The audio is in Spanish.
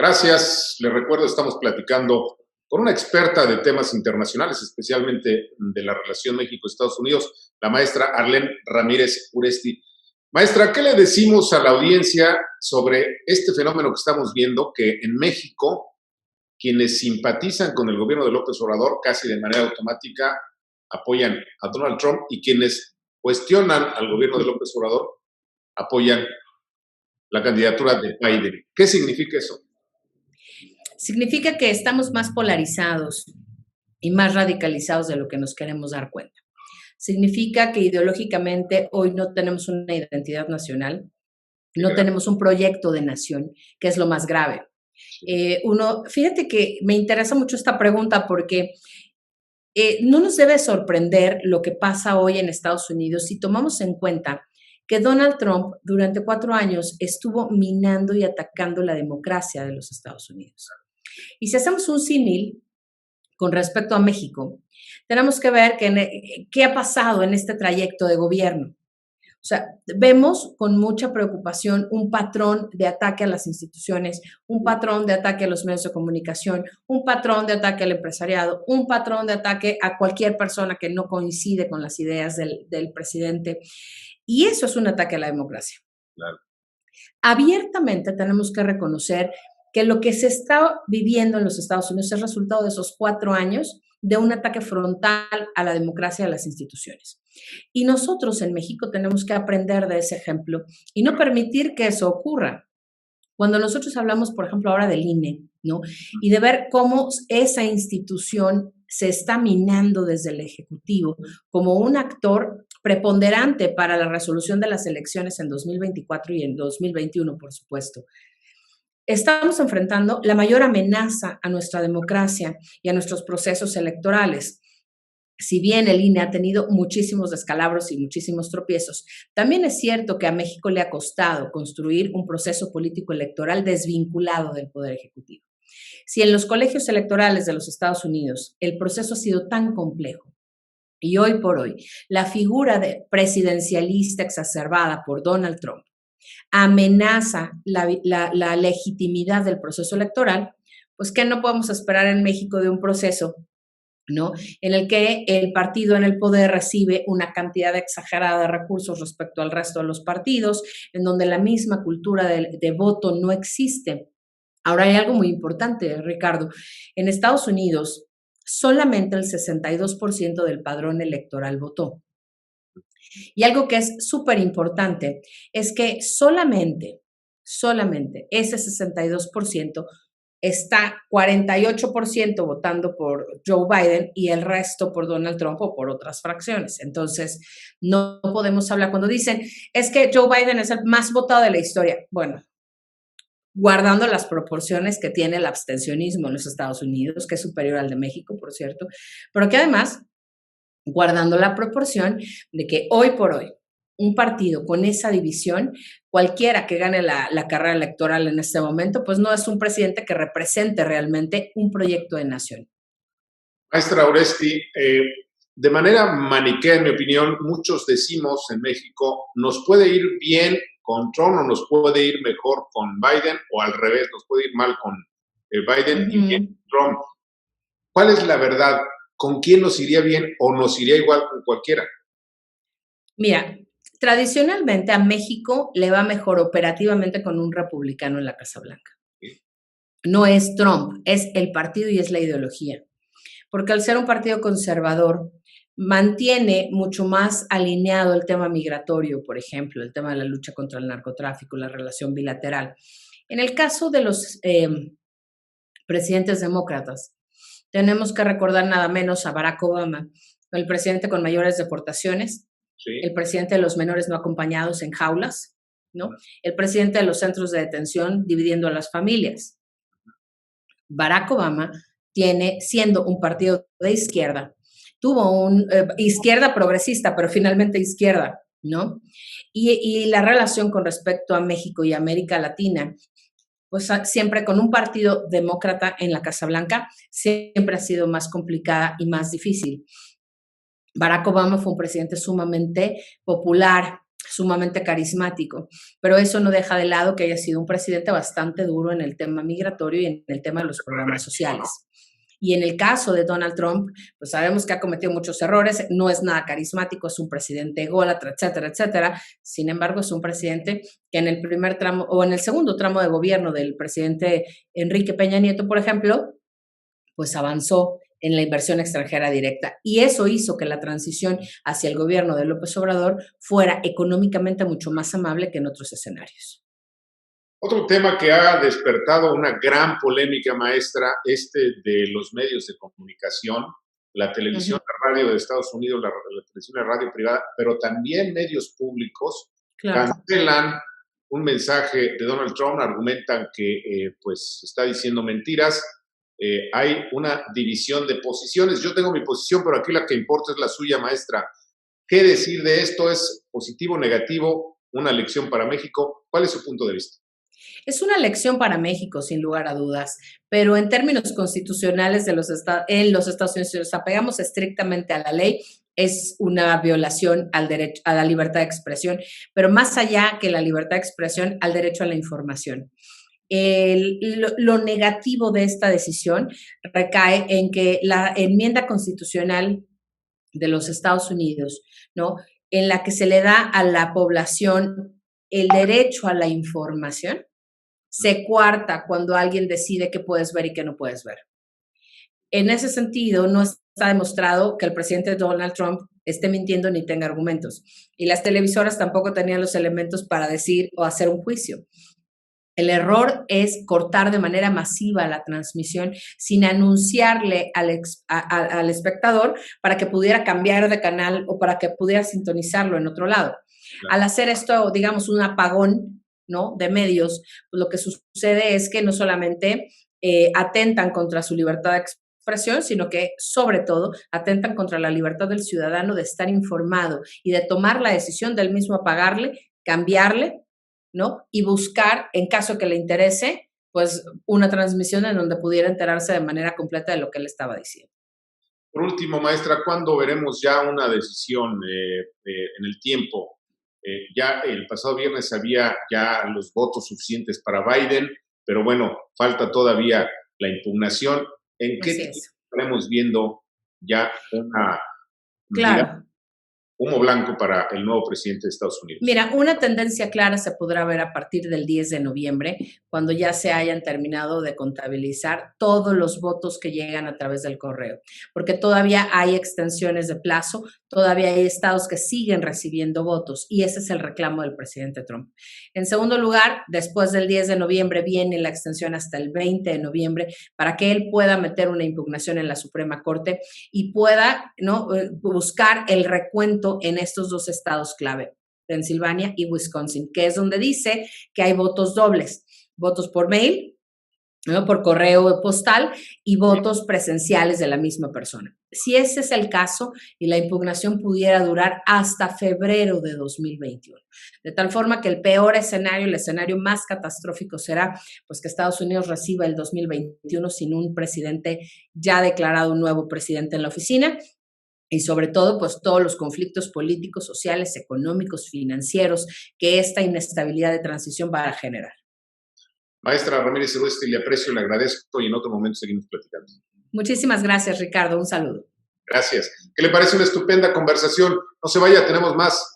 Gracias. Les recuerdo, estamos platicando con una experta de temas internacionales, especialmente de la relación México-Estados Unidos, la maestra Arlene Ramírez Uresti. Maestra, ¿qué le decimos a la audiencia sobre este fenómeno que estamos viendo, que en México quienes simpatizan con el gobierno de López Obrador casi de manera automática apoyan a Donald Trump y quienes cuestionan al gobierno de López Obrador apoyan la candidatura de Biden? ¿Qué significa eso? Significa que estamos más polarizados y más radicalizados de lo que nos queremos dar cuenta. Significa que ideológicamente hoy no tenemos una identidad nacional, no tenemos un proyecto de nación, que es lo más grave. Fíjate que me interesa mucho esta pregunta porque no nos debe sorprender lo que pasa hoy en Estados Unidos si tomamos en cuenta que Donald Trump durante 4 años estuvo minando y atacando la democracia de los Estados Unidos. Y si hacemos un símil con respecto a México, tenemos que ver qué ha pasado en este trayecto de gobierno. O sea, vemos con mucha preocupación un patrón de ataque a las instituciones, un patrón de ataque a los medios de comunicación, un patrón de ataque al empresariado, un patrón de ataque a cualquier persona que no coincide con las ideas del presidente. Y eso es un ataque a la democracia. Claro. Abiertamente tenemos que reconocer que lo que se está viviendo en los Estados Unidos es resultado de esos 4 años de un ataque frontal a la democracia y a las instituciones. Y nosotros en México tenemos que aprender de ese ejemplo y no permitir que eso ocurra. Cuando nosotros hablamos, por ejemplo, ahora del INE, ¿no? Y de ver cómo esa institución se está minando desde el Ejecutivo como un actor preponderante para la resolución de las elecciones en 2024 y en 2021, por supuesto. Estamos enfrentando la mayor amenaza a nuestra democracia y a nuestros procesos electorales. Si bien el INE ha tenido muchísimos descalabros y muchísimos tropiezos, también es cierto que a México le ha costado construir un proceso político electoral desvinculado del Poder Ejecutivo. Si en los colegios electorales de los Estados Unidos el proceso ha sido tan complejo y hoy por hoy la figura presidencialista exacerbada por Donald Trump amenaza la legitimidad del proceso electoral, pues ¿qué no podemos esperar en México de un proceso, ¿no?, en el que el partido en el poder recibe una cantidad exagerada de recursos respecto al resto de los partidos, en donde la misma cultura de voto no existe? Ahora hay algo muy importante, Ricardo. En Estados Unidos, solamente el 62% del padrón electoral votó. Y algo que es súper importante es que solamente ese 62% está 48% votando por Joe Biden y el resto por Donald Trump o por otras fracciones. Entonces, no podemos hablar cuando dicen, es que Joe Biden es el más votado de la historia. Bueno, guardando las proporciones que tiene el abstencionismo en los Estados Unidos, que es superior al de México, por cierto, pero que además guardando la proporción de que hoy por hoy, un partido con esa división, cualquiera que gane la carrera electoral en este momento, pues no es un presidente que represente realmente un proyecto de nación. Maestra Uresti, de manera maniquea, en mi opinión, muchos decimos en México, nos puede ir bien con Trump o nos puede ir mejor con Biden, o al revés, nos puede ir mal con Biden y bien con Trump. ¿Cuál es la verdad? ¿Con quién nos iría bien o nos iría igual con cualquiera? Mira, tradicionalmente a México le va mejor operativamente con un republicano en la Casa Blanca. No es Trump, es el partido y es la ideología. Porque al ser un partido conservador, mantiene mucho más alineado el tema migratorio, por ejemplo, el tema de la lucha contra el narcotráfico, la relación bilateral. En el caso de los presidentes demócratas, tenemos que recordar nada menos a Barack Obama, el presidente con mayores deportaciones, Sí. el presidente de los menores no acompañados en jaulas, ¿no?, el presidente de los centros de detención dividiendo a las familias. Barack Obama siendo un partido de izquierda, tuvo izquierda progresista, pero finalmente izquierda, ¿no? Y la relación con respecto a México y América Latina, pues siempre con un partido demócrata en la Casa Blanca, siempre ha sido más complicada y más difícil. Barack Obama fue un presidente sumamente popular, sumamente carismático, pero eso no deja de lado que haya sido un presidente bastante duro en el tema migratorio y en el tema de los programas sociales. Y en el caso de Donald Trump, pues sabemos que ha cometido muchos errores, no es nada carismático, es un presidente ególatra, etcétera, etcétera. Sin embargo, es un presidente que en el primer tramo o en el segundo tramo de gobierno del presidente Enrique Peña Nieto, por ejemplo, pues avanzó en la inversión extranjera directa. Y eso hizo que la transición hacia el gobierno de López Obrador fuera económicamente mucho más amable que en otros escenarios. Otro tema que ha despertado una gran polémica, maestra, de los medios de comunicación, la televisión, la radio de Estados Unidos, la televisión, la radio privada, pero también medios públicos, Claro. cancelan un mensaje de Donald Trump, argumentan que pues está diciendo mentiras. Hay una división de posiciones. Yo tengo mi posición, pero aquí la que importa es la suya, maestra. ¿Qué decir de esto? ¿Es positivo, negativo? ¿Una lección para México? ¿Cuál es su punto de vista? Es una lección para México, sin lugar a dudas, pero en términos constitucionales en los Estados Unidos, si nos apegamos estrictamente a la ley, es una violación al derecho a la libertad de expresión, pero más allá que la libertad de expresión, al derecho a la información. Lo negativo de esta decisión recae en que la enmienda constitucional de los Estados Unidos, ¿no? En la que se le da a la población el derecho a la información, se cuarta cuando alguien decide qué puedes ver y qué no puedes ver. En ese sentido, no está demostrado que el presidente Donald Trump esté mintiendo ni tenga argumentos. Y las televisoras tampoco tenían los elementos para decir o hacer un juicio. El error es cortar de manera masiva la transmisión sin anunciarle al espectador para que pudiera cambiar de canal o para que pudiera sintonizarlo en otro lado. Claro. Al hacer esto, digamos, un apagón, ¿no?, de medios, pues lo que sucede es que no solamente atentan contra su libertad de expresión, sino que sobre todo atentan contra la libertad del ciudadano de estar informado y de tomar la decisión del mismo apagarle, cambiarle, ¿no?, y buscar, en caso que le interese, pues una transmisión en donde pudiera enterarse de manera completa de lo que él estaba diciendo. Por último, maestra, ¿cuándo veremos ya una decisión en el tiempo? Ya el pasado viernes había ya los votos suficientes para Biden, pero bueno, falta todavía la impugnación. ¿En qué tiempo estaremos viendo ya una, claro, humo blanco para el nuevo presidente de Estados Unidos? Mira, una tendencia clara se podrá ver a partir del 10 de noviembre, cuando ya se hayan terminado de contabilizar todos los votos que llegan a través del correo, porque todavía hay extensiones de plazo, todavía hay estados que siguen recibiendo votos y ese es el reclamo del presidente Trump. En segundo lugar, después del 10 de noviembre viene la extensión hasta el 20 de noviembre para que él pueda meter una impugnación en la Suprema Corte y pueda, ¿no?, buscar el recuento en estos dos estados clave, Pensilvania y Wisconsin, que es donde dice que hay votos dobles, votos por mail, ¿no?, por correo postal y votos presenciales de la misma persona. Si ese es el caso y la impugnación pudiera durar hasta febrero de 2021, de tal forma que el peor escenario, el escenario más catastrófico será pues que Estados Unidos reciba el 2021 sin un presidente ya declarado, un nuevo presidente en la oficina. Y sobre todo, pues todos los conflictos políticos, sociales, económicos, financieros que esta inestabilidad de transición va a generar. Maestra Ramírez Uresti, le aprecio, le agradezco y en otro momento seguimos platicando. Muchísimas gracias, Ricardo. Un saludo. Gracias. ¿Qué le parece una estupenda conversación? No se vaya, tenemos más.